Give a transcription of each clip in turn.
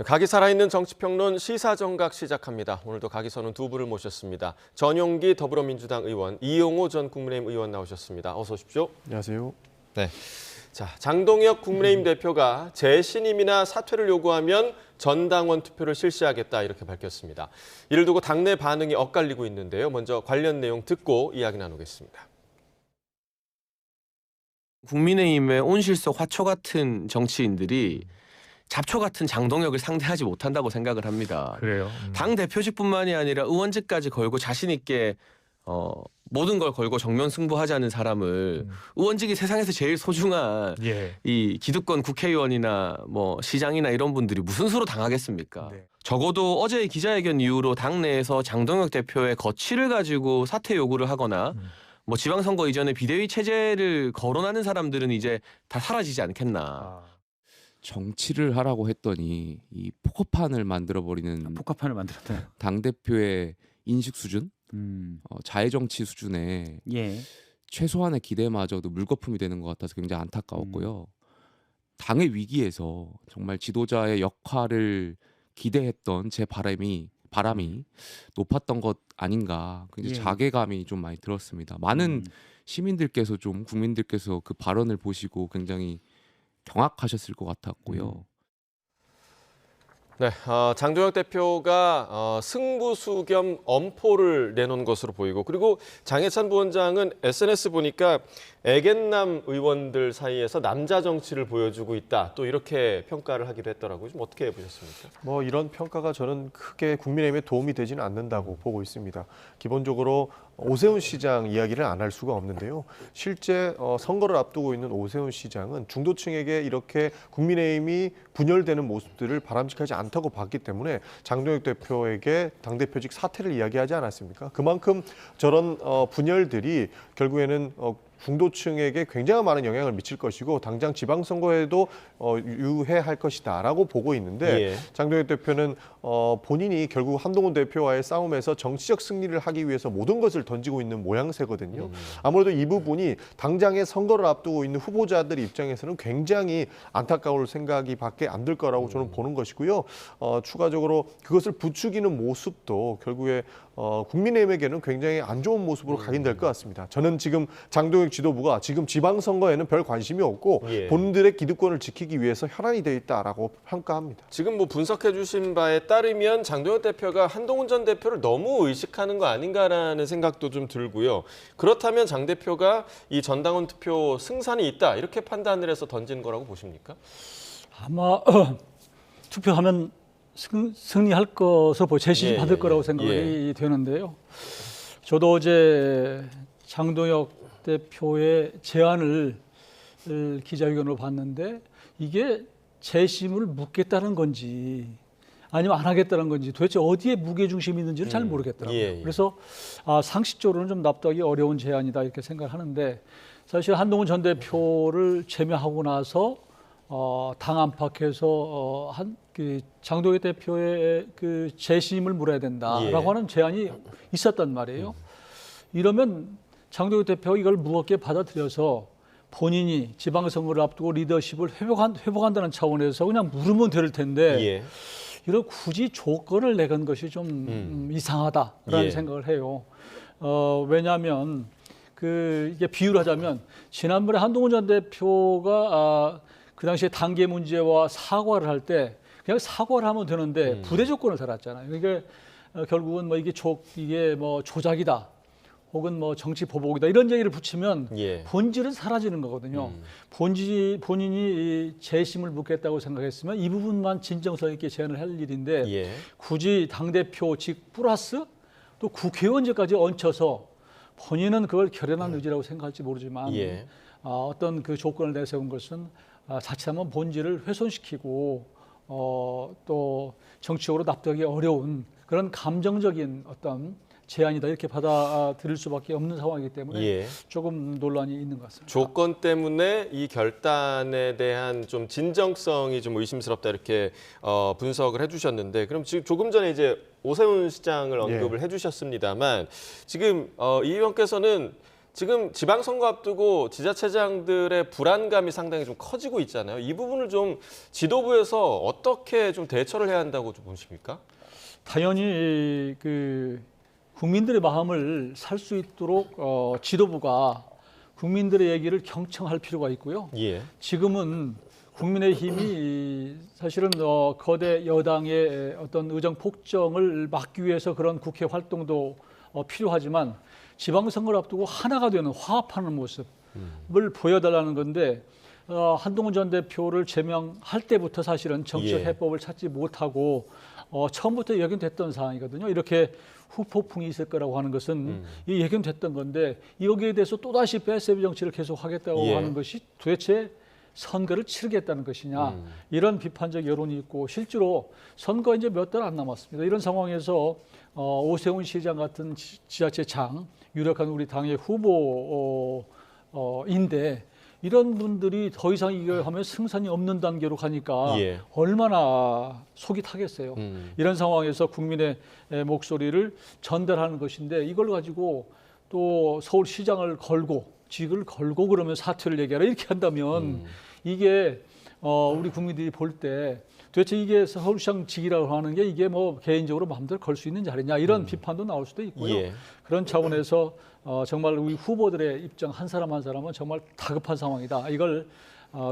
각이 살아있는 정치평론 시사정각 시작합니다. 오늘도 각이 서는 두 분을 모셨습니다. 전용기 더불어민주당 의원, 이용호 전 국민의힘 의원 나오셨습니다. 어서 오십시오. 안녕하세요. 네. 자, 장동혁 국민의힘 대표가 재신임이나 사퇴를 요구하면 전당원 투표를 실시하겠다 이렇게 밝혔습니다. 이를 두고 당내 반응이 엇갈리고 있는데요. 먼저 관련 내용 듣고 이야기 나누겠습니다. 국민의힘의 온실속 화초 같은 정치인들이 잡초 같은 장동혁을 상대하지 못한다고 생각을 합니다. 그래요. 당 대표직뿐만이 아니라 의원직까지 걸고 자신 있게 모든 걸 걸고 정면 승부하자는 사람을 의원직이 세상에서 제일 소중한 이 기득권 국회의원이나 뭐 시장이나 이런 분들이 무슨 수로 당하겠습니까? 네. 적어도 어제의 기자회견 이후로 당내에서 장동혁 대표의 거취를 가지고 사퇴 요구를 하거나 뭐 지방선거 이전에 비대위 체제를 거론하는 사람들은 이제 다 사라지지 않겠나. 정치를 하라고 했더니 이 포커판을 만들어버리는 복합판을 만들었다. 당대표의 인식 수준, 자해 정치 수준에 예. 최소한의 기대마저도 물거품이 되는 것 같아서 굉장히 안타까웠고요. 당의 위기에서 정말 지도자의 역할을 기대했던 제 바람이 높았던 것 아닌가, 굉장히 예. 자괴감이 좀 많이 들었습니다. 많은 시민들께서 국민들께서 그 발언을 보시고 굉장히 경악하셨을 것 같았고요. 네, 장동혁 대표가 승부수 겸 엄포를 내놓은 것으로 보이고, 그리고 장해찬 부원장은 SNS 보니까 애견남 의원들 사이에서 남자 정치를 보여주고 있다, 또 이렇게 평가를 하기도 했더라고요. 좀 어떻게 보셨습니까? 뭐 이런 평가가 저는 크게 국민의힘에 도움이 되지는 않는다고 보고 있습니다. 기본적으로 오세훈 시장 이야기를 안 할 수가 없는데요. 실제 선거를 앞두고 있는 오세훈 시장은 중도층에게 이렇게 국민의힘이 분열되는 모습들을 바람직하지 않다고 봤기 때문에 장동혁 대표에게 당대표직 사퇴를 이야기하지 않았습니까? 그만큼 저런 분열들이 결국에는 중도층에게 굉장히 많은 영향을 미칠 것이고 당장 지방선거에도 유해할 것이다라고 보고 있는데, 예. 장동혁 대표는 본인이 결국 한동훈 대표와의 싸움에서 정치적 승리를 하기 위해서 모든 것을 던지고 있는 모양새거든요. 아무래도 이 부분이 당장의 선거를 앞두고 있는 후보자들 입장에서는 굉장히 안타까울 생각이 밖에 안 들 거라고 저는 보는 것이고요. 추가적으로 그것을 부추기는 모습도 결국에 국민의힘에게는 굉장히 안 좋은 모습으로 각인될 것 같습니다. 저는 지금 장동혁 지도부가 지금 지방선거에는 별 관심이 없고 예. 본인들의 기득권을 지키기 위해서 혈안이 돼 있다라고 평가합니다. 지금 뭐 분석해 주신 바에 따르면 장동혁 대표가 한동훈 전 대표를 너무 의식하는 거 아닌가라는 생각도 좀 들고요. 그렇다면 장 대표가 이 전당원 투표 승산이 있다, 이렇게 판단을 해서 던진 거라고 보십니까? 아마 투표하면 승리할 것으로 재시를 받을 거라고 생각이 되는데요. 저도 어제 장동혁 대표의 제안을 기자회견으로 봤는데 이게 재심을 묻겠다는 건지 아니면 안 하겠다는 건지 도대체 어디에 무게중심이 있는지를 잘 모르겠더라고요. 그래서 상식적으로는 좀 납득하기 어려운 제안이다 이렇게 생각하는데, 사실 한동훈 전 대표를 제명하고 나서 당 안팎에서 장동혁 대표의 그 재심을 물어야 된다라고 하는 제안이 있었단 말이에요. 이러면 장동혁 대표가 이걸 무겁게 받아들여서 본인이 지방선거를 앞두고 리더십을 회복한다는 차원에서 그냥 물으면 될 텐데 이런 굳이 조건을 내건 것이 좀 이상하다라는 생각을 해요. 왜냐하면 이게 비유를 하자면 지난번에 한동훈 전 대표가 그 당시에 단계 문제와 사과를 할 때 그냥 사과를 하면 되는데 부대 조건을 달았잖아요. 이게 결국은 뭐 이게 뭐 조작이다, 혹은 뭐 정치 보복이다 이런 얘기를 붙이면 본질은 사라지는 거거든요. 본인이 재심을 묻겠다고 생각했으면 이 부분만 진정성 있게 제안을 할 일인데 굳이 당대표직 플러스 또 국회의원직까지 얹혀서 본인은 그걸 결연한 의지라고 생각할지 모르지만 어떤 그 조건을 내세운 것은 자칫하면 본질을 훼손시키고 또 정치적으로 납득하기 어려운 그런 감정적인 어떤 제안이다 이렇게 받아들일 수밖에 없는 상황이기 때문에 조금 논란이 있는 것 같습니다. 조건 때문에 이 결단에 대한 좀 진정성이 좀 의심스럽다, 이렇게 분석을 해주셨는데, 그럼 지금 조금 전에 이제 오세훈 시장을 언급을 해주셨습니다만 지금 이 의원께서는 지금 지방선거 앞두고 지자체장들의 불안감이 상당히 좀 커지고 있잖아요. 이 부분을 좀 지도부에서 어떻게 좀 대처를 해야 한다고 좀 보십니까? 당연히 그 국민들의 마음을 살 수 있도록 지도부가 국민들의 얘기를 경청할 필요가 있고요. 예. 지금은 국민의힘이 사실은 거대 여당의 어떤 의정 폭정을 막기 위해서 그런 국회 활동도 필요하지만 지방선거를 앞두고 하나가 되는 화합하는 모습을 보여달라는 건데 한동훈 전 대표를 제명할 때부터 사실은 정치적 예. 해법을 찾지 못하고 처음부터 예견됐던 상황이거든요. 이렇게 후폭풍이 있을 거라고 하는 것은 이 예견됐던 건데 여기에 대해서 또다시 배세비 정치를 계속하겠다고 예. 하는 것이 도대체 선거를 치르겠다는 것이냐 이런 비판적 여론이 있고 실제로 선거 이제 몇 달 안 남았습니다. 이런 상황에서 오세훈 시장 같은 지자체장 유력한 우리 당의 후보인데 이런 분들이 더 이상 이걸 하면 승산이 없는 단계로 가니까 예. 얼마나 속이 타겠어요. 이런 상황에서 국민의 목소리를 전달하는 것인데 이걸 가지고 또 서울시장을 걸고 직을 걸고 그러면 사퇴를 얘기하라 이렇게 한다면 이게 우리 국민들이 볼 때 도대체 이게 서울시장 직이라고 하는 게 이게 뭐 개인적으로 마음대로 걸 수 있는 자리냐 이런 비판도 나올 수도 있고요. 예. 그런 차원에서 정말 우리 후보들의 입장 한 사람 한 사람은 정말 다급한 상황이다. 이걸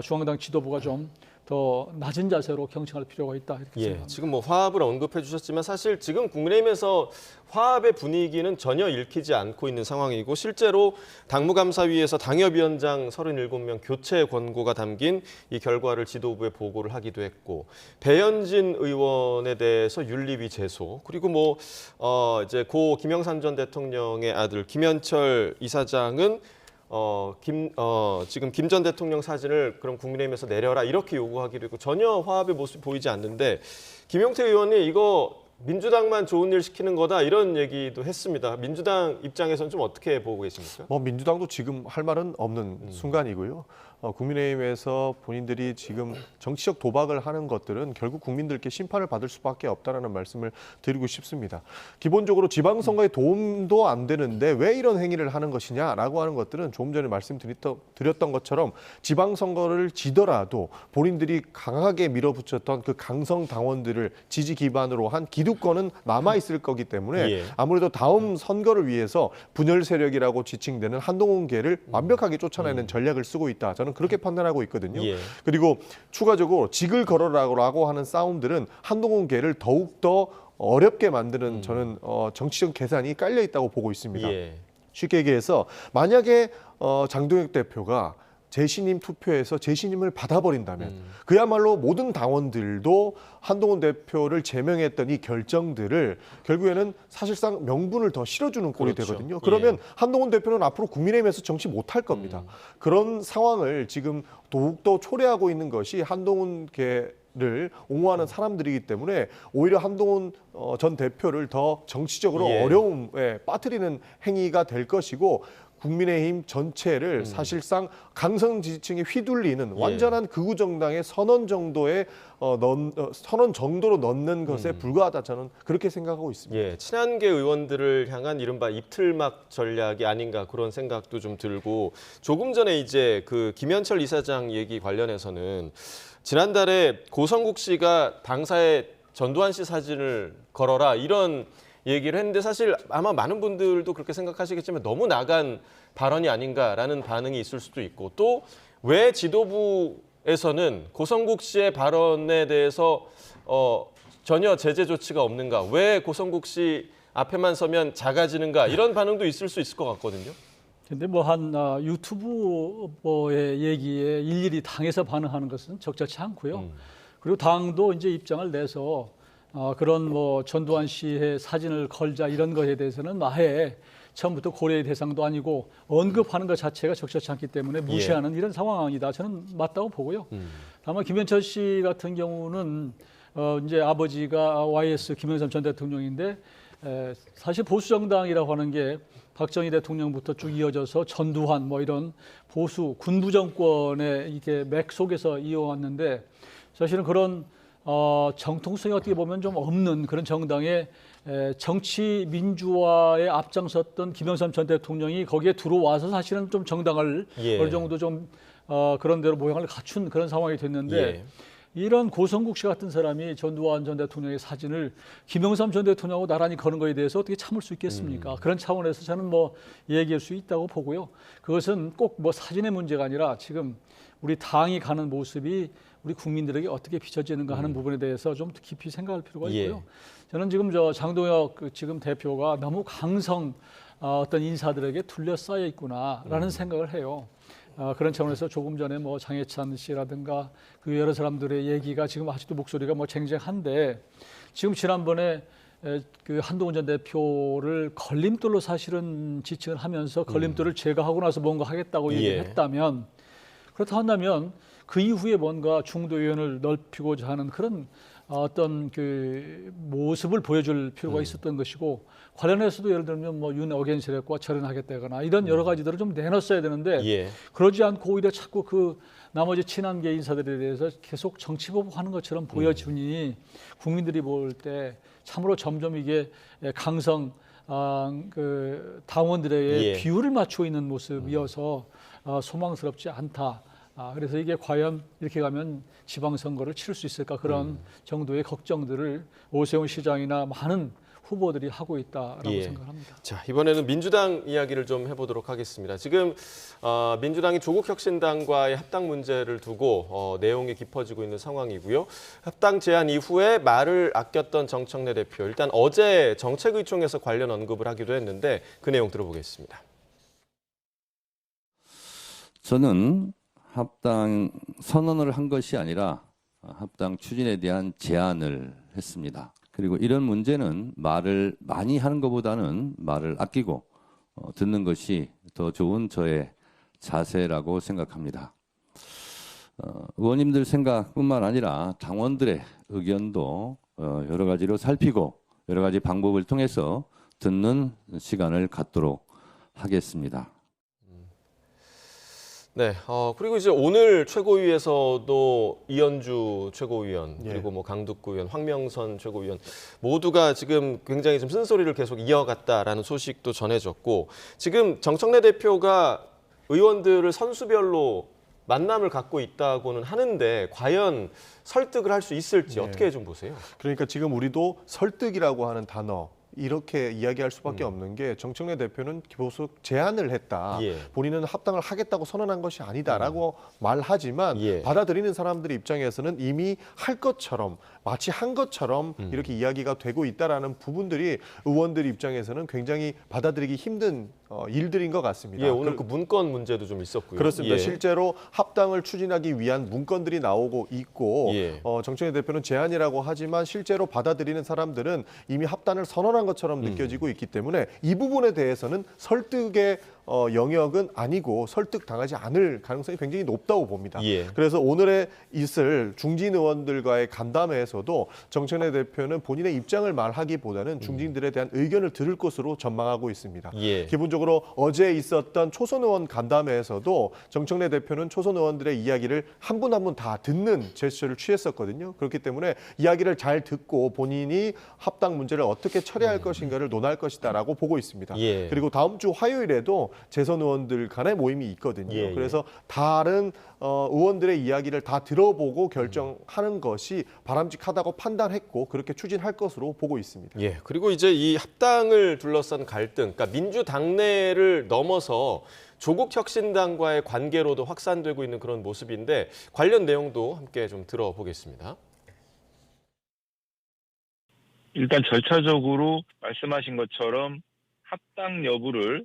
중앙당 지도부가 좀 더 낮은 자세로 경청할 필요가 있다 이렇게 예, 생각합니다. 지금 뭐 화합을 언급해 주셨지만 사실 지금 국민의힘에서 화합의 분위기는 전혀 읽히지 않고 있는 상황이고 실제로 당무감사위에서 당협위원장 37명 교체 권고가 담긴 이 결과를 지도부에 보고를 하기도 했고 배현진 의원에 대해서 윤리위 제소 그리고 뭐 이제 고 김영삼 전 대통령의 아들 김현철 이사장은 지금 김 전 대통령 사진을 그럼 국민의힘에서 내려라 이렇게 요구하기도 했고 전혀 화합의 모습이 보이지 않는데 김용태 의원이 이거 민주당만 좋은 일 시키는 거다 이런 얘기도 했습니다. 민주당 입장에서는 좀 어떻게 보고 계십니까? 뭐 민주당도 지금 할 말은 없는 순간이고요. 국민의힘에서 본인들이 지금 정치적 도박을 하는 것들은 결국 국민들께 심판을 받을 수밖에 없다라는 말씀을 드리고 싶습니다. 기본적으로 지방선거에 도움도 안 되는데 왜 이런 행위를 하는 것이냐라고 하는 것들은 조금 전에 말씀드렸던 것처럼 지방선거를 지더라도 본인들이 강하게 밀어붙였던 그 강성 당원들을 지지 기반으로 한 기득권은 남아있을 거기 때문에 예. 아무래도 다음 선거를 위해서 분열 세력이라고 지칭되는 한동훈계를 완벽하게 쫓아내는 전략을 쓰고 있다. 저는 그렇게 판단하고 있거든요. 예. 그리고 추가적으로 직을 걸어라고 하는 싸움들은 한동훈계를 더욱더 어렵게 만드는 저는 정치적 계산이 깔려 있다고 보고 있습니다. 예. 쉽게 얘기해서 만약에 장동혁 대표가 재신임 투표에서 재신임을 받아버린다면 그야말로 모든 당원들도 한동훈 대표를 제명했던 이 결정들을 결국에는 사실상 명분을 더 실어주는 꼴이 그렇죠. 되거든요. 그러면 예. 한동훈 대표는 앞으로 국민의힘에서 정치 못할 겁니다. 그런 상황을 지금 더욱더 초래하고 있는 것이 한동훈계를 옹호하는 사람들이기 때문에 오히려 한동훈 전 대표를 더 정치적으로 예. 어려움에 빠뜨리는 행위가 될 것이고 국민의힘 전체를 사실상 강성 지지층에 휘둘리는 완전한 극우 정당의 선언 정도의 선언 정도로 넣는 것에 불과하다 저는 그렇게 생각하고 있습니다. 예, 친한계 의원들을 향한 이른바 입틀막 전략이 아닌가 그런 생각도 좀 들고 조금 전에 이제 그 김현철 이사장 얘기 관련해서는 지난달에 고성국 씨가 당사에 전두환 씨 사진을 걸어라 이런 얘기를 했는데 사실 아마 많은 분들도 그렇게 생각하시겠지만 너무 나간 발언이 아닌가라는 반응이 있을 수도 있고 또 왜 지도부에서는 고성국 씨의 발언에 대해서 전혀 제재 조치가 없는가? 왜 고성국 씨 앞에만 서면 작아지는가? 이런 반응도 있을 수 있을 것 같거든요. 근데 뭐 한 유튜버의 얘기에 일일이 당에서 반응하는 것은 적절치 않고요. 그리고 당도 이제 입장을 내서 그런 뭐 전두환 씨의 사진을 걸자 이런 것에 대해서는 아예 처음부터 고려의 대상도 아니고 언급하는 것 자체가 적절치 않기 때문에 무시하는 이런 상황이다. 저는 맞다고 보고요. 다만 김현철 씨 같은 경우는 이제 아버지가 YS 김영삼 전 대통령인데 사실 보수 정당이라고 하는 게 박정희 대통령부터 쭉 이어져서 전두환 뭐 이런 보수 군부 정권의 이게 맥 속에서 이어왔는데 사실은 그런 정통성이 어떻게 보면 좀 없는 그런 정당의 정치 민주화에 앞장섰던 김영삼 전 대통령이 거기에 들어와서 사실은 좀 정당을 예. 어느 정도 좀 그런 대로 모양을 갖춘 그런 상황이 됐는데 예. 이런 고성국 씨 같은 사람이 전두환 전 대통령의 사진을 김영삼 전 대통령하고 나란히 거는 거에 대해서 어떻게 참을 수 있겠습니까? 그런 차원에서 저는 뭐 얘기할 수 있다고 보고요. 그것은 꼭 뭐 사진의 문제가 아니라 지금 우리 당이 가는 모습이 우리 국민들에게 어떻게 비춰지는가 하는 부분에 대해서 좀 깊이 생각할 필요가 있고요. 예. 저는 지금 장동혁 지금 대표가 너무 강성 어떤 인사들에게 둘러싸여 있구나라는 생각을 해요. 그런 차원에서 조금 전에 뭐 장해찬 씨라든가 그 여러 사람들의 얘기가 지금 아직도 목소리가 뭐 쟁쟁한데 지금 지난번에 그 한동훈 전 대표를 걸림돌로 사실은 지칭을 하면서 걸림돌을 제거하고 나서 뭔가 하겠다고 얘기를 했다면 그렇다 한다면 그 이후에 뭔가 중도 의원을 넓히고자 하는 그런 어떤 그 모습을 보여줄 필요가 있었던 것이고 관련해서도 예를 들면 뭐 윤 어겐세력과 절연하겠다거나 이런 여러 가지들을 좀 내놨어야 되는데 예. 그러지 않고 오히려 자꾸 그 나머지 친한계 인사들에 대해서 계속 정치보복하는 것처럼 보여주니 국민들이 볼 때 참으로 점점 이게 강성 그 당원들의 예. 비율을 맞추고 있는 모습이어서 소망스럽지 않다. 그래서 이게 과연 이렇게 가면 지방선거를 치를 수 있을까 그런 정도의 걱정들을 오세훈 시장이나 많은 후보들이 하고 있다라고 생각합니다. 자, 이번에는 민주당 이야기를 좀 해보도록 하겠습니다. 지금 민주당이 조국혁신당과의 합당 문제를 두고 내용이 깊어지고 있는 상황이고요. 합당 제안 이후에 말을 아꼈던 정청래 대표. 일단 어제 정책의총에서 관련 언급을 하기도 했는데 그 내용 들어보겠습니다. 저는 합당 선언을 한 것이 아니라 합당 추진에 대한 제안을 했습니다. 그리고 이런 문제는 말을 많이 하는 것보다는 말을 아끼고 듣는 것이 더 좋은 저의 자세라고 생각합니다. 의원님들 생각뿐만 아니라 당원들의 의견도 여러 가지로 살피고 여러 가지 방법을 통해서 듣는 시간을 갖도록 하겠습니다. 네, 그리고 이제 오늘 최고위에서도 이현주 최고위원 그리고 뭐 강두구 의원, 황명선 최고위원 모두가 지금 굉장히 좀 쓴소리를 계속 이어갔다라는 소식도 전해졌고 지금 정청래 대표가 의원들을 선수별로 만남을 갖고 있다고는 하는데 과연 설득을 할 수 있을지 어떻게 좀 보세요? 그러니까 지금 우리도 설득이라고 하는 단어 이렇게 이야기할 수밖에 없는 게 정청래 대표는 계속 제안을 했다. 본인은 합당을 하겠다고 선언한 것이 아니다라고 말하지만 받아들이는 사람들의 입장에서는 이미 할 것처럼 마치 한 것처럼 이렇게 이야기가 되고 있다라는 부분들이 의원들 입장에서는 굉장히 받아들이기 힘든 일들인 것 같습니다. 오늘 그 문건 문제도 좀 있었고요. 그렇습니다. 실제로 합당을 추진하기 위한 문건들이 나오고 있고 정청래 대표는 제안이라고 하지만 실제로 받아들이는 사람들은 이미 합당을 선언한 것처럼 느껴지고 있기 때문에 이 부분에 대해서는 설득의 영역은 아니고 설득당하지 않을 가능성이 굉장히 높다고 봅니다. 그래서 오늘에 있을 중진 의원들과의 간담회에서도 정청래 대표는 본인의 입장을 말하기보다는 중진들에 대한 의견을 들을 것으로 전망하고 있습니다. 기본적으로 어제 있었던 초선 의원 간담회에서도 정청래 대표는 초선 의원들의 이야기를 한 분 한 분 다 듣는 제스처를 취했었거든요. 그렇기 때문에 이야기를 잘 듣고 본인이 합당 문제를 어떻게 처리할 것인가를 논할 것이다라고 보고 있습니다. 그리고 다음 주 화요일에도 재선 의원들 간의 모임이 있거든요. 그래서 다른 의원들의 이야기를 다 들어보고 결정하는 것이 바람직하다고 판단했고 그렇게 추진할 것으로 보고 있습니다. 그리고 이제 이 합당을 둘러싼 갈등, 그러니까 민주당내를 넘어서 조국혁신당과의 관계로도 확산되고 있는 그런 모습인데 관련 내용도 함께 좀 들어보겠습니다. 일단 절차적으로 말씀하신 것처럼 합당 여부를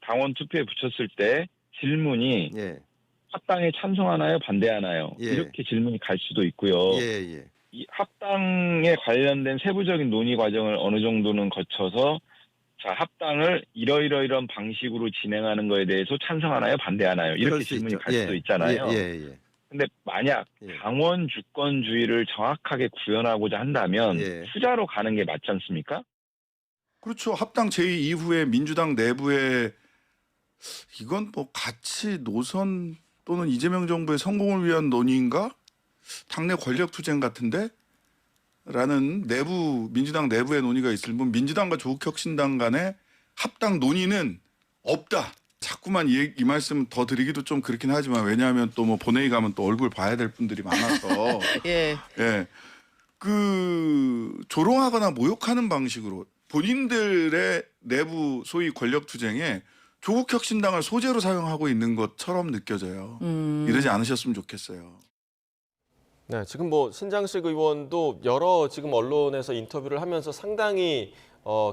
당원 투표에 붙였을 때 질문이 합당에 찬성하나요, 반대하나요? 이렇게 질문이 갈 수도 있고요. 이 합당에 관련된 세부적인 논의 과정을 어느 정도는 거쳐서 자, 합당을 이러이러이런 방식으로 진행하는 거에 대해서 찬성하나요, 반대하나요? 이렇게 질문이 갈 수도 있잖아요. 근데 만약 당원 주권주의를 정확하게 구현하고자 한다면 투자로 가는 게 맞지 않습니까? 그렇죠. 합당 제의 이후에 민주당 내부에 이건 뭐 가치 노선 또는 이재명 정부의 성공을 위한 논의인가? 당내 권력 투쟁 같은데 라는 민주당 내부의 논의가 있을 뿐 민주당과 조국혁신당 간의 합당 논의는 없다. 자꾸만 이 말씀 더 드리기도 좀 그렇긴 하지만 왜냐하면 또 뭐 본회의 가면 또 얼굴 봐야 될 분들이 많아서 예. 예. 조롱하거나 모욕하는 방식으로 본인들의 내부 소위 권력 투쟁에 조국혁신당을 소재로 사용하고 있는 것처럼 느껴져요. 이러지 않으셨으면 좋겠어요. 네, 지금 뭐 신장식 의원도 여러 지금 언론에서 인터뷰를 하면서 상당히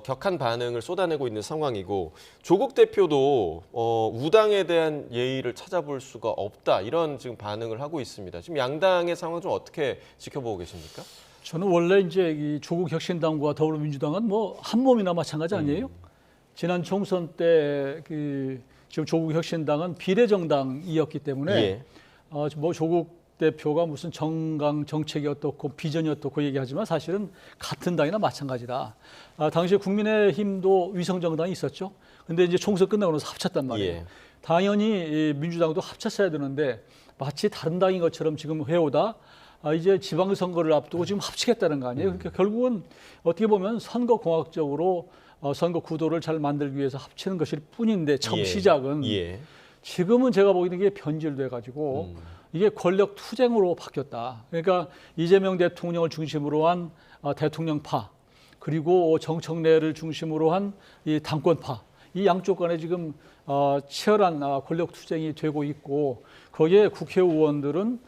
격한 반응을 쏟아내고 있는 상황이고 조국 대표도 우당에 대한 예의를 찾아볼 수가 없다 이런 지금 반응을 하고 있습니다. 지금 양당의 상황 좀 어떻게 지켜보고 계십니까? 저는 원래 이제 이 조국 혁신당과 더불어민주당은 뭐 한 몸이나 마찬가지 아니에요? 지난 총선 때 지금 조국 혁신당은 비례정당이었기 때문에 예. 뭐 조국 대표가 무슨 정강 정책이 어떻고 비전이 어떻고 얘기하지만 사실은 같은 당이나 마찬가지다. 당시에 국민의힘도 위성정당이 있었죠. 근데 이제 총선 끝나고 나서 합쳤단 말이에요. 예. 당연히 민주당도 합쳤어야 되는데 마치 다른 당인 것처럼 지금 해오다 이제 지방선거를 앞두고 지금 합치겠다는 거 아니에요. 그러니까 결국은 어떻게 보면 선거공학적으로 선거 구도를 잘 만들기 위해서 합치는 것일 뿐인데 처음 예. 시작은 지금은 제가 보기에는 이게 변질돼 가지고 이게 권력 투쟁으로 바뀌었다. 그러니까 이재명 대통령을 중심으로 한 대통령파 그리고 정청래를 중심으로 한 이 당권파 이 양쪽 간에 지금 치열한 권력 투쟁이 되고 있고 거기에 국회의원들은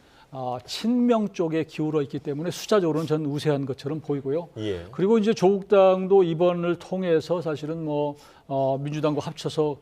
친명 쪽에 기울어 있기 때문에 숫자적으로는 전 우세한 것처럼 보이고요. 예. 그리고 이제 조국당도 이번을 통해서 사실은 뭐 민주당과 합쳐서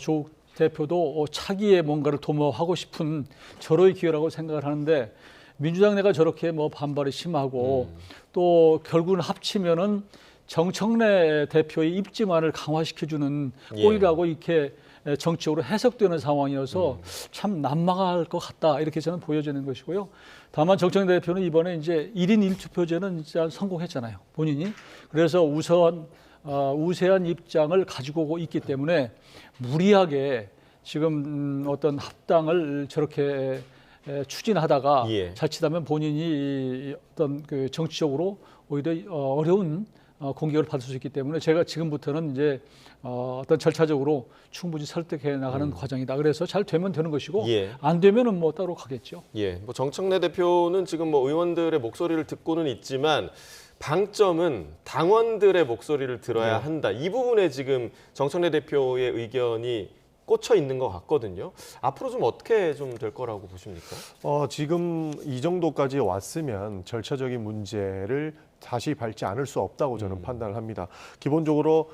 조국 대표도 차기에 뭔가를 도모하고 싶은 절호의 기회라고 생각을 하는데 민주당 내가 저렇게 뭐 반발이 심하고 또 결국은 합치면은 정청래 대표의 입지만을 강화시켜주는 꼴이라고 이렇게 정치적으로 해석되는 상황이어서 참 난망할 것 같다 이렇게 저는 보여지는 것이고요. 다만 정청래 대표는 이번에 이제 1인 1투표제는 진짜 성공했잖아요. 본인이. 그래서 우세한 입장을 가지고 있기 때문에 무리하게 지금 어떤 합당을 저렇게 추진하다가 자칫하면 본인이 어떤 그 정치적으로 오히려 어려운 공격을 받을 수 있기 때문에 제가 지금부터는 이제 어떤 절차적으로 충분히 설득해 나가는 과정이다. 그래서 잘 되면 되는 것이고 안 되면은 뭐 따로 가겠죠. 예, 뭐 정청래 대표는 지금 뭐 의원들의 목소리를 듣고는 있지만 방점은 당원들의 목소리를 들어야 한다. 이 부분에 지금 정청래 대표의 의견이 꽂혀 있는 것 같거든요. 앞으로 좀 어떻게 좀 될 거라고 보십니까? 지금 이 정도까지 왔으면 절차적인 문제를 다시 밟지 않을 수 없다고 저는 판단을 합니다. 기본적으로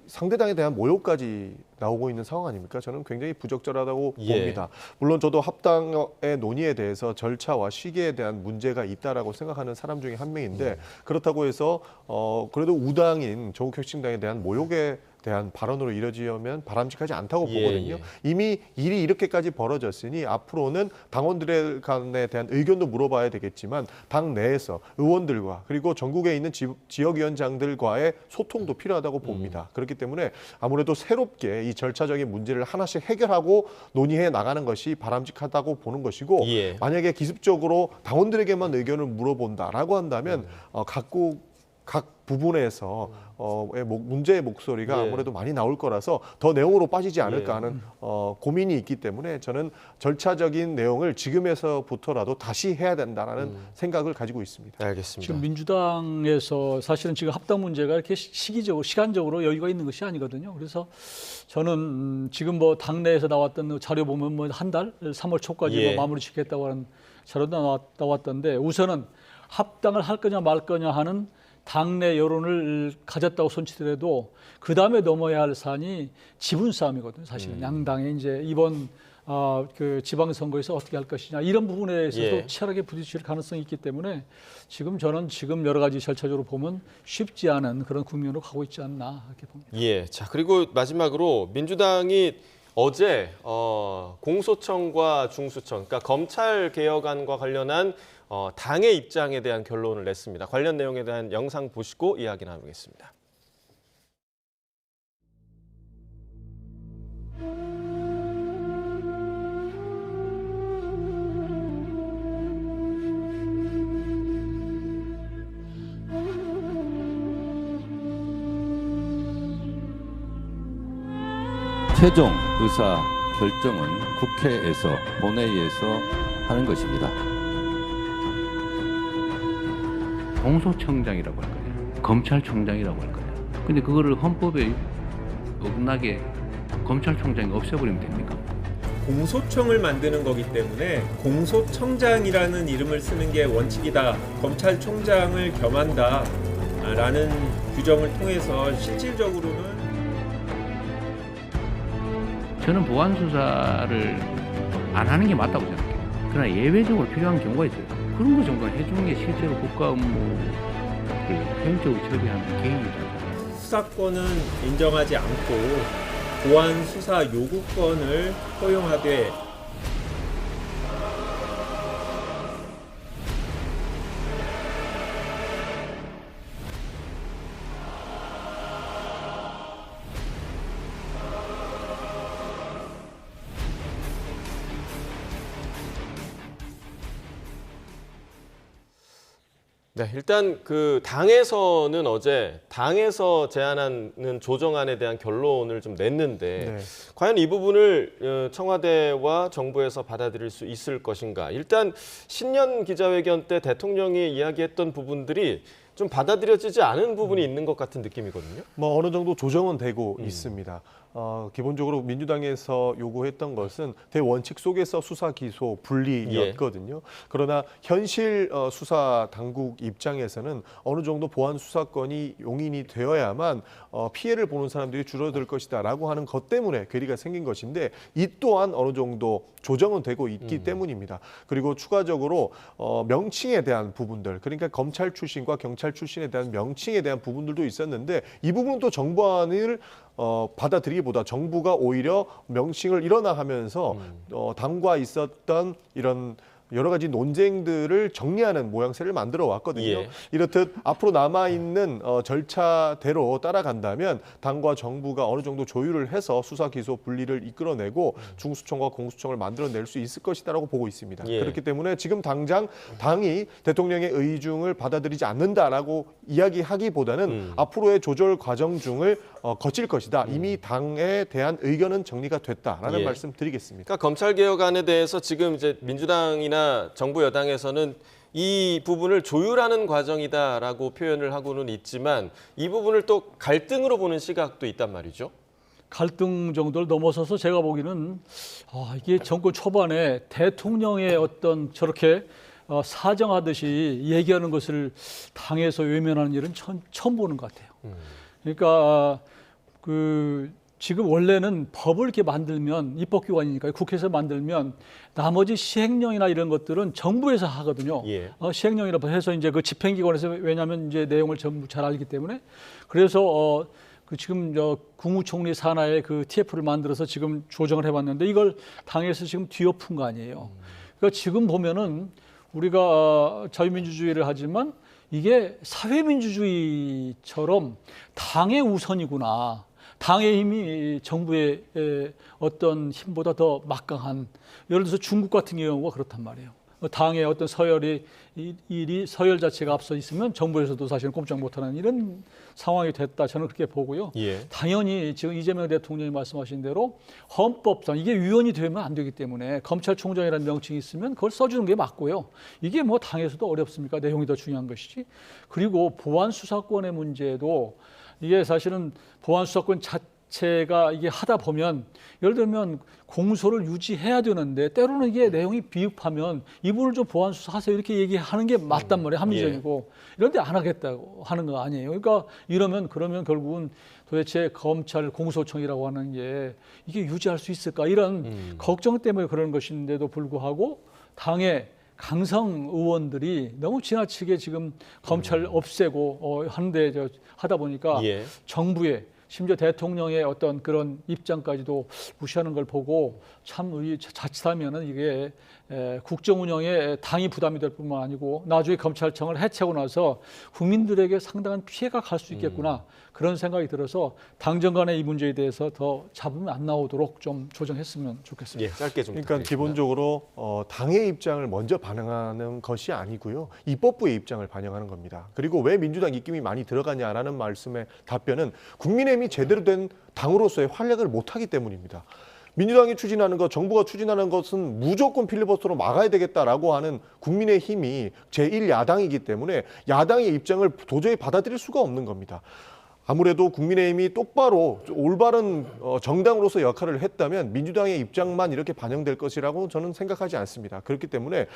상대당에 대한 모욕까지 나오고 있는 상황 아닙니까? 저는 굉장히 부적절하다고 봅니다. 물론 저도 합당의 논의에 대해서 절차와 시기에 대한 문제가 있다라고 생각하는 사람 중에 한 명인데 그렇다고 해서 그래도 우당인 조국혁신당에 대한 모욕에 대한 발언으로 이뤄지면 바람직하지 않다고 보거든요. 이미 일이 이렇게까지 벌어졌으니 앞으로는 당원들 간에 대한 의견도 물어봐야 되겠지만 당 내에서 의원들과 그리고 전국에 있는 지역위원장들과의 소통도 필요하다고 봅니다. 그렇기 때문에 아무래도 새롭게 이 절차적인 문제를 하나씩 해결하고 논의해 나가는 것이 바람직하다고 보는 것이고 만약에 기습적으로 당원들에게만 의견을 물어본다라고 한다면 각 부분에서 문제의 목소리가 아무래도 많이 나올 거라서 더 내용으로 빠지지 않을까 하는 고민이 있기 때문에 저는 절차적인 내용을 지금에서부터라도 다시 해야 된다는 생각을 가지고 있습니다. 알겠습니다. 지금 민주당에서 사실은 지금 합당 문제가 이렇게 시간적으로 여유가 있는 것이 아니거든요. 그래서 저는 지금 뭐 당내에서 나왔던 자료 보면 뭐 한 달, 3월 초까지 뭐 마무리 짓겠다고 하는 자료도 나왔던데 우선은 합당을 할 거냐 말 거냐 하는 당내 여론을 가졌다고 손치더라도 그 다음에 넘어야 할 산이 지분 싸움이거든요. 사실은 양당에 이제 이번 그 지방선거에서 어떻게 할 것이냐 이런 부분에 있어서 치열하게 부딪힐 가능성이 있기 때문에 저는 지금 여러 가지 절차적으로 보면 쉽지 않은 그런 국면으로 가고 있지 않나 이렇게 봅니다. 자 그리고 마지막으로 민주당이 어제 공소청과 중수청, 그러니까 검찰 개혁안과 관련한 당의 입장에 대한 결론을 냈습니다. 관련 내용에 대한 영상 보시고 이야기 나누겠습니다. 최종 의사 결정은 국회에서 본회의에서 하는 것입니다. 공소청장이라고 할 거냐, 검찰총장이라고 할 거냐. 근데 그거를 헌법에 어긋나게 검찰총장이 없애버리면 됩니까? 공소청을 만드는 거기 때문에 공소청장이라는 이름을 쓰는 게 원칙이다. 검찰총장을 겸한다라는 규정을 통해서 실질적으로는 저는 보안 수사를 안 하는 게 맞다고 생각해요. 그러나 예외적으로 필요한 경우가 있어요. 그런 거 정도 해주는 게 실제로 국가 업무를 효율적으로 처리하는 개인이죠. 수사권은 인정하지 않고 보안 수사 요구권을 허용하되 네, 일단 그 당에서는 어제 당에서 제안하는 조정안에 대한 결론을 좀 냈는데 네. 과연 이 부분을 청와대와 정부에서 받아들일 수 있을 것인가? 일단 신년 기자회견 때 대통령이 이야기했던 부분들이 좀 받아들여지지 않은 부분이 있는 것 같은 느낌이거든요. 뭐 어느 정도 조정은 되고 있습니다. 기본적으로 민주당에서 요구했던 것은 대원칙 속에서 수사 기소 분리였거든요. 그러나 현실 수사 당국 입장에서는 어느 정도 보안 수사권이 용인이 되어야만 피해를 보는 사람들이 줄어들 것이다라고 하는 것 때문에 괴리가 생긴 것인데 이 또한 어느 정도 조정은 되고 있기 때문입니다. 그리고 추가적으로 명칭에 대한 부분들, 그러니까 검찰 출신과 경찰 출신에 대한 명칭에 대한 부분들도 있었는데 이 부분도 정부안을 받아들이기보다 정부가 오히려 명칭을 일원화하면서 당과 있었던 이런 여러 가지 논쟁들을 정리하는 모양새를 만들어 왔거든요. 예. 이렇듯 앞으로 남아있는 절차대로 따라간다면 당과 정부가 어느 정도 조율을 해서 수사 기소 분리를 이끌어내고 중수청과 공수청을 만들어낼 수 있을 것이다라고 보고 있습니다. 예. 그렇기 때문에 지금 당장 당이 대통령의 의중을 받아들이지 않는다라고 이야기하기보다는 앞으로의 조절 과정 중을 거칠 것이다. 이미 당에 대한 의견은 정리가 됐다라는 예. 말씀 드리겠습니다. 그러니까 검찰개혁안에 대해서 지금 이제 민주당이나 정부 여당에서는 이 부분을 조율하는 과정이다라고 표현을 하고는 있지만 이 부분을 또 갈등으로 보는 시각도 있단 말이죠. 갈등 정도를 넘어서서 제가 보기에는 이게 정권 초반에 대통령의 어떤 저렇게 사정하듯이 얘기하는 것을 당에서 외면하는 일은 처음 보는 것 같아요. 그러니까 지금 원래는 법을 이렇게 만들면 입법기관이니까 국회에서 만들면 나머지 시행령이나 이런 것들은 정부에서 하거든요. 예. 시행령이라 해서 이제 그 집행기관에서 왜냐하면 이제 내용을 전부 잘 알기 때문에 그래서 지금 국무총리 산하에 그 TF를 만들어서 지금 조정을 해봤는데 이걸 당에서 지금 뒤엎은 거 아니에요. 그러니까 지금 보면은 우리가 자유민주주의를 하지만 이게 사회민주주의처럼 당의 우선이구나. 당의 힘이 정부의 어떤 힘보다 더 막강한, 예를 들어서 중국 같은 경우가 그렇단 말이에요. 당의 어떤 서열 자체가 앞서 있으면 정부에서도 사실은 꼼짝 못하는 이런 상황이 됐다. 저는 그렇게 보고요. 예. 당연히 지금 이재명 대통령이 말씀하신 대로 헌법상 이게 위헌이 되면 안 되기 때문에 검찰총장이라는 명칭이 있으면 그걸 써주는 게 맞고요. 이게 뭐 당에서도 어렵습니까? 내용이 더 중요한 것이지. 그리고 보안 수사권의 문제도 이게 사실은 보안 수사권 자체가 이게 하다 보면 예를 들면 공소를 유지해야 되는데 때로는 이게 내용이 비읍하면 이분을 좀 보안 수사하세요 이렇게 얘기하는 게 맞단 말이에요. 합리적이고 이런데 안 하겠다고 하는 거 아니에요. 그러니까 그러면 결국은 도대체 검찰 공소청이라고 하는 게 이게 유지할 수 있을까 이런 걱정 때문에 그런 것인데도 불구하고 당의 강성 의원들이 너무 지나치게 지금 검찰 없애고 하는데 하다 보니까 예. 정부의 심지어 대통령의 어떤 그런 입장까지도 무시하는 걸 보고 참 자칫하면은 이게 국정 운영에 당이 부담이 될 뿐만 아니고 나중에 검찰청을 해체하고 나서 국민들에게 상당한 피해가 갈 수 있겠구나 그런 생각이 들어서 당정 간의 이 문제에 대해서 더 잡으면 안 나오도록 좀 조정했으면 좋겠습니다. 예, 짧게 좀 그러니까 부탁드리겠습니다. 기본적으로 당의 입장을 먼저 반영하는 것이 아니고요. 입법부의 입장을 반영하는 겁니다. 그리고 왜 민주당 입김이 많이 들어가냐라는 말씀의 답변은 국민의 국민의힘이 제대로 된 당으로서의 활약을 못하기 때문입니다. 민주당이 추진하는 것, 정부가 추진하는 것은 무조건 필리버스터로 막아야 되겠다라고 하는 국민의힘이 제1야당이기 때문에 야당의 입장을 도저히 받아들일 수가 없는 겁니다. 아무래도 국민의힘이 똑바로 올바른 정당으로서 역할을 했다면 민주당의 입장만 이렇게 반영될 것이라고 저는 생각하지 않습니다. 그렇기 때문에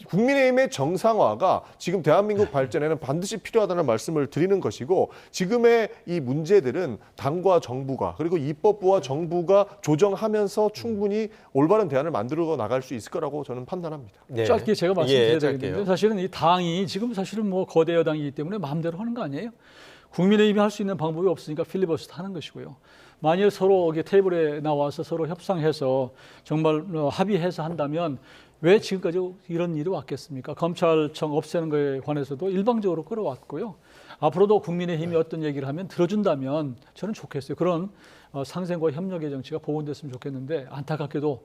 국민의힘의 정상화가 지금 대한민국 발전에는 반드시 필요하다는 말씀을 드리는 것이고, 지금의 이 문제들은 당과 정부가 그리고 입법부와 정부가 조정하면서 충분히 올바른 대안을 만들어 나갈 수 있을 거라고 저는 판단합니다. 네. 짧게 제가 말씀드려야 짧게요. 되겠는데, 사실은 이 당이 지금 사실은 뭐 거대 여당이기 때문에 마음대로 하는 거 아니에요? 국민의힘이 할 수 있는 방법이 없으니까 필리버스터 하는 것이고요. 만일 서로 이게 테이블에 나와서 서로 협상해서 정말 합의해서 한다면 왜 지금까지 이런 일이 왔겠습니까? 검찰청 없애는 것에 관해서도 일방적으로 끌어왔고요. 앞으로도 국민의힘이 어떤 얘기를 하면 들어준다면 저는 좋겠어요. 그런 상생과 협력의 정치가 복원됐으면 좋겠는데, 안타깝게도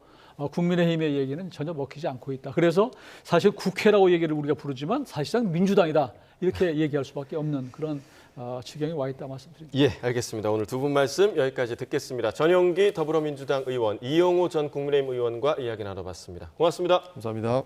국민의힘의 얘기는 전혀 먹히지 않고 있다. 그래서 사실 국회라고 얘기를 우리가 부르지만 사실상 민주당이다, 이렇게 얘기할 수밖에 없는 그런 지경에 와 있다 말씀드립니다. 예, 알겠습니다. 오늘 두 분 말씀 여기까지 듣겠습니다. 전용기 더불어민주당 의원, 이용우 전 국민의힘 의원과 이야기 나눠봤습니다. 고맙습니다. 감사합니다.